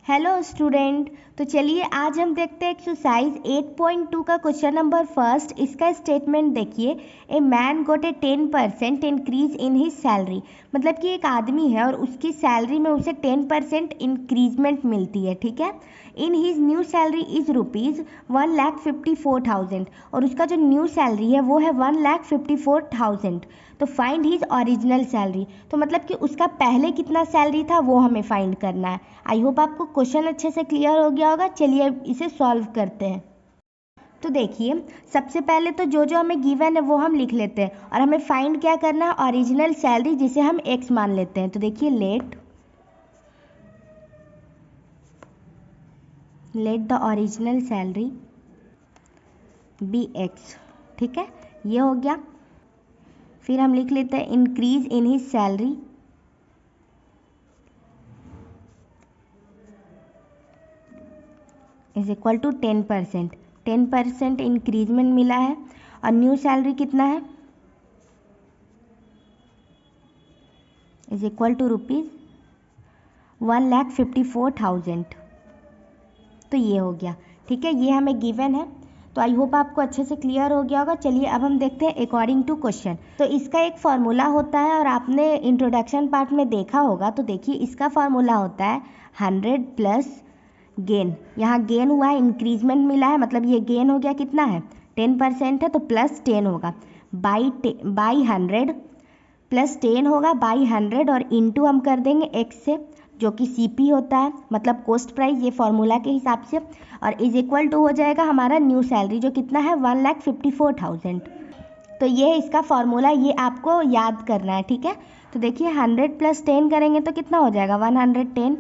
Hello student. तो चलिए आज हम देखते हैं एक्सरसाइज 8.2 का क्वेश्चन नंबर फर्स्ट। इसका स्टेटमेंट देखिए, a man got a 10% increase in his salary. मतलब कि एक आदमी है और उसकी सैलरी में उसे 10% इंक्रीजमेंट मिलती है, ठीक है। In his new salary is ₹1,54,000 और उसका जो न्यू सैलरी है वो है 1,54,000। तो फाइंड हिज ओरिजिनल सैलरी। तो मतलब कि उसका पहले कितना सैलरी था वो हमें फाइंड करना है। आई होप आपको क्वेश्चन अच्छे से क्लियर हो गया होगा। चलिए अब इसे सॉल्व करते हैं। तो देखिए, सबसे पहले तो जो जो हमें गिवन है वो हम लिख लेते हैं और हमें फाइंड क्या करना है, ओरिजिनल सैलरी, जिसे हम x मान लेते हैं। तो देखिए, let the original salary be x, ठीक है, ये हो गया। फिर हम लिख लेते हैं increase in his salary is equal to 10%। 10% increment मिला है और न्यू सैलरी कितना है, इज इक्वल टू ₹1,54,000। तो ये हो गया, ठीक है, ये हमें गिवन है। तो आई होप आपको अच्छे से क्लियर हो गया होगा। चलिए अब हम देखते हैं अकॉर्डिंग टू क्वेश्चन। तो इसका एक फार्मूला होता है और आपने इंट्रोडक्शन पार्ट में देखा होगा। तो देखिए, इसका फार्मूला होता है 100 प्लस गेन। यहाँ गेन हुआ है, इंक्रीजमेंट मिला है, मतलब ये गेन हो गया, कितना है, 10% है, तो प्लस 10 होगा बाई 100 प्लस 10 होगा बाई 100 और इंटू हम कर देंगे x से, जो कि CP होता है, मतलब कॉस्ट प्राइस, ये फॉर्मूला के हिसाब से। और इज इक्वल टू हो जाएगा हमारा न्यू सैलरी, जो कितना है 1,54,000। तो ये इसका फॉर्मूला, ये आपको याद करना है, ठीक है। तो देखिए 100 प्लस 10 करेंगे तो कितना हो जाएगा, 110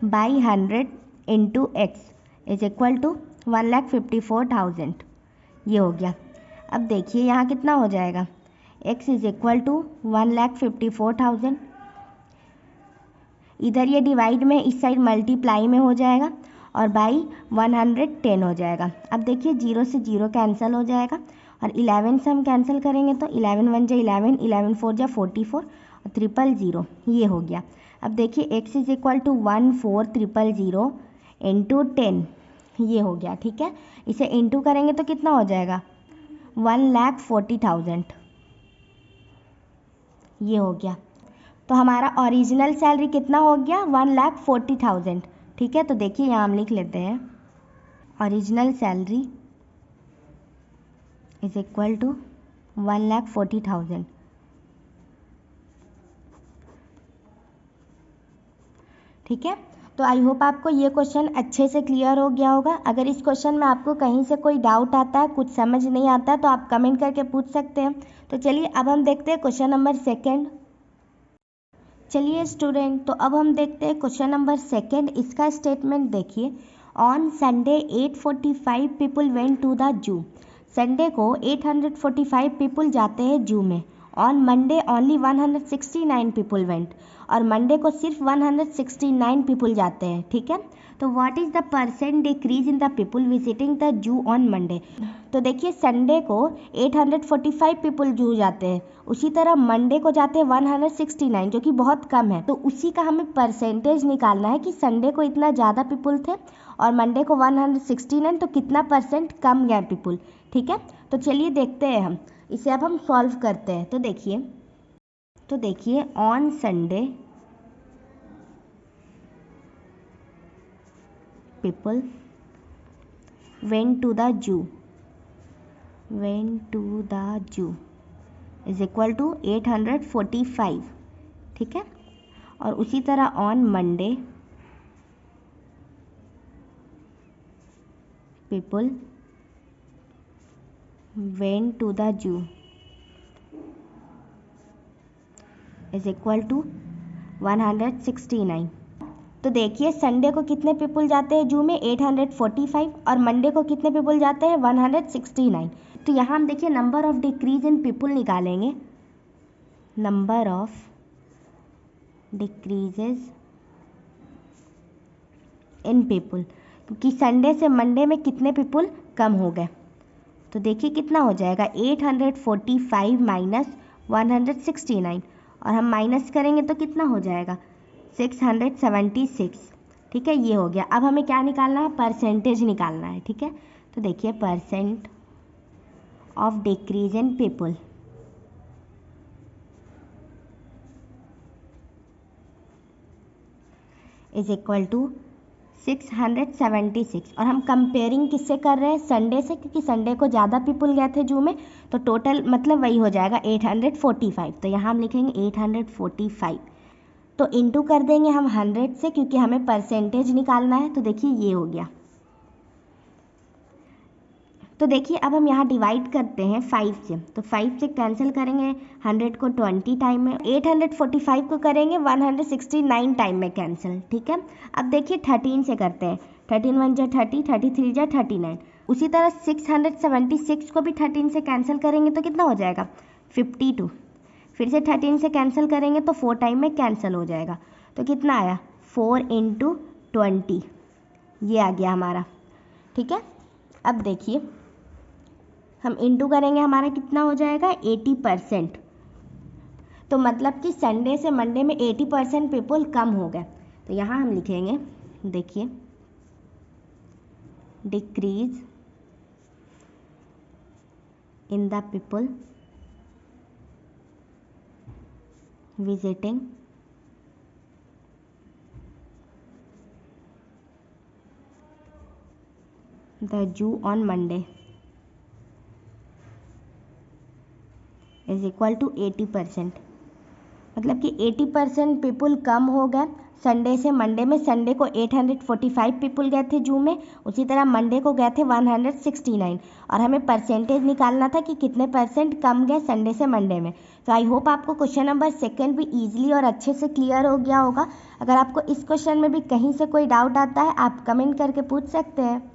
by 100 into x is equal to 1,54,000। ये हो गया। अब देखिए यहाँ कितना हो जाएगा, x इज इक्वल टू 1,54,000। इधर ये डिवाइड में, इस साइड मल्टीप्लाई में हो जाएगा और बाई 110 हो जाएगा। अब देखिए 0 से 0 कैंसिल हो जाएगा और 11 से हम कैंसिल करेंगे तो 11 1 जा 11, 11 4 जा 44 और 000, ये हो गया। अब देखिए x is equal to 14,000 into 10, ये हो गया, ठीक है। इसे इंटू करेंगे तो कितना हो जाएगा, 1,40,000, ये हो गया। तो हमारा ओरिजिनल सैलरी कितना हो गया, 1,40,000, ठीक है। तो देखिए यहाँ हम लिख लेते हैं original salary is equal to 1,40,000, ठीक है। तो आई होप आपको ये क्वेश्चन अच्छे से क्लियर हो गया होगा। अगर इस क्वेश्चन में आपको कहीं से कोई डाउट आता है, कुछ समझ नहीं आता है, तो आप कमेंट करके पूछ सकते हैं। तो चलिए अब हम देखते हैं क्वेश्चन नंबर सेकंड। चलिए स्टूडेंट, तो अब हम देखते हैं क्वेश्चन नंबर सेकंड। इसका स्टेटमेंट देखिए, on Sunday 845 people went to the zoo. Sunday को 845 पीपल जाते हैं जू में। On Monday only 169 people went, और मंडे को सिर्फ 169 पीपल जाते हैं, ठीक है। तो what is the percent decrease in the people visiting the zoo on Monday. तो देखिए संडे को 845 पीपल जू जाते हैं, उसी तरह मंडे को जाते हैं 169, जो कि बहुत कम है। तो उसी का हमें परसेंटेज निकालना है कि संडे को इतना ज़्यादा पीपल थे और मंडे को 169, तो कितना परसेंट कम गए पीपल, ठीक है। तो चलिए देखते हैं हम इसे, अब हम सॉल्व करते हैं। तो देखिए on Sunday people went to the zoo is equal to 845, ठीक है। और उसी तरह on Monday people went to the zoo is equal to 169। तो देखिए संडे को कितने पीपल जाते हैं जू में, 845, और मंडे को कितने पीपल जाते हैं, 169। तो यहाँ हम देखिए number of decrease in people निकालेंगे, number of decreases in people, क्योंकि संडे से मंडे में कितने पीपल कम हो गए। तो देखिए कितना हो जाएगा, 845 माइनस 169, और हम माइनस करेंगे तो कितना हो जाएगा, 676, ठीक है, ये हो गया। अब हमें क्या निकालना है, परसेंटेज निकालना है। ठीक है, तो देखिए percent of decrease in people is equal to 676। और हम कंपेयरिंग किससे कर रहे हैं, संडे से, क्योंकि संडे को ज़्यादा पीपल गए थे जू में, तो टोटल मतलब वही हो जाएगा 845। तो यहाँ हम लिखेंगे 845, तो इंटू कर देंगे हम 100 से, क्योंकि हमें परसेंटेज निकालना है। तो देखिए ये हो गया। तो देखिए अब हम यहाँ डिवाइड करते हैं 5 से, तो 5 से कैंसिल करेंगे 100 को 20 टाइम में, 845 को करेंगे 169 टाइम में कैंसिल। ठीक है, अब देखिए 13 से करते हैं, 13 1 जा 30, 33 जा 39। उसी तरह 676 को भी 13 से कैंसिल करेंगे तो कितना हो जाएगा, 52। फिर से 13 से कैंसिल करेंगे तो 4 टाइम में कैंसिल हो जाएगा। तो कितना आया, 4 × 20, ये आ गया हमारा। ठीक है, अब देखिए हम इंटू करेंगे, हमारा कितना हो जाएगा, 80%। तो मतलब कि संडे से मंडे में 80% पीपल कम हो गए। तो यहाँ हम लिखेंगे, देखिए decrease in the people visiting the zoo on Monday is equal to 80%। मतलब कि 80% पीपल कम हो गए संडे से मंडे में। संडे को 845 पीपल गए थे जू में, उसी तरह मंडे को गए थे 169, और हमें परसेंटेज निकालना था कि कितने % कम गए संडे से मंडे में। तो आई होप आपको क्वेश्चन नंबर 2 भी ईजिली और अच्छे से क्लियर हो गया होगा। अगर आपको इस क्वेश्चन में भी कहीं से कोई डाउट आता है, आप कमेंट करके पूछ सकते हैं।